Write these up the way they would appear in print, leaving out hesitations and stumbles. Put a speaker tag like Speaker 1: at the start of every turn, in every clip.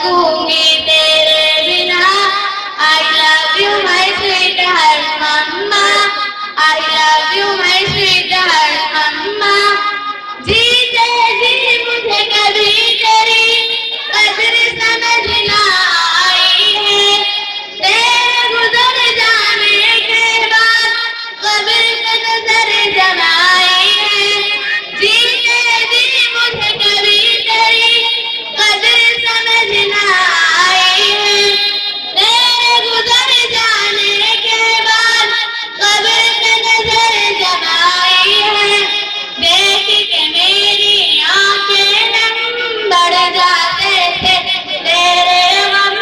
Speaker 1: सकूंगी तेरे बिना। I love you my sweetheart mamma, I love you my sweetheart मम्मा। जीते जी मुझे कभी तेरी कदर समझ ना आई है, तेरे गुजर जाने के बाद कब्र पे नजर जमाई है। जीते जी मुझे कभी तेरी कदर समझ ना आई है, तेरे गुजर जाने के बाद कब्र पे नजर जमाई है। देख के मेरी आंखें नम बढ़ जाते थे तेरे गम,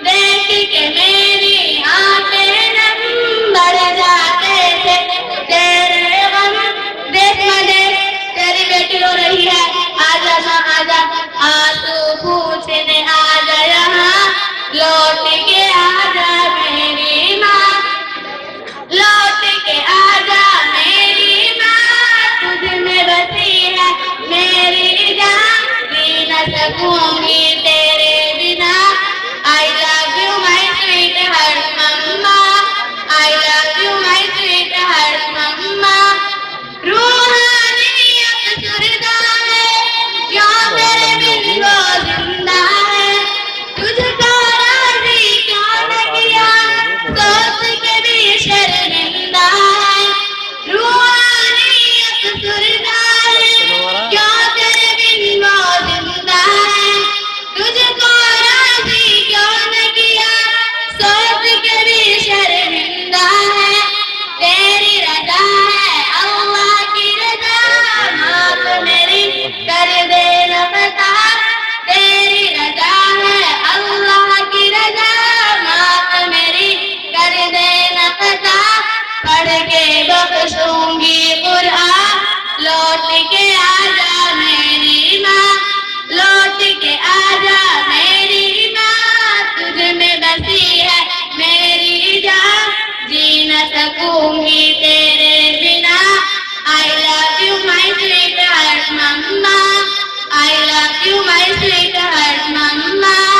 Speaker 1: देख के मेरी आंखें नम बढ़ जाते थे तेरे गम। देख माँ देख, तेरी बेटी रो रही है, आजा माँ आजा, आंसू पूछने आजा यहाँ, लौट के आजा मेरी माँ, लौट के आजा मेरी माँ। तुझ में बसी है मेरी जान, जी न सकूंगी तेरे बिना। I love you my sweetheart mamma, I love you my sweetheart मम्मा। रूहानियत सुरदा है, क्यों मेरे बिन वो जिंदा है, तुझको राजी क्यों न किया, सोच के भी शर्मिंदा है। रूहानियत सुरदा है, क्यों तेरे बिन वो जिंदा है, तुझको राजी क्यों न किया, सोच के भी शर्मिंदा है। तेरी रजा है अल्लाह की रजा, माफ मेरी कर दे रफ़ता। तेरी रजा है अल्लाह की रजा, माफ मेरी कर दे रफ़ता। पढ़ के बख्शूंगी कुरान, लौट के आजा मेरी माँ, लौट के आजा मेरी माँ। तुझ में बसी है मेरी जान, जी न सकूंगी तेरे बिना। I love you my sweetheart mamma, I love you my sweetheart mamma.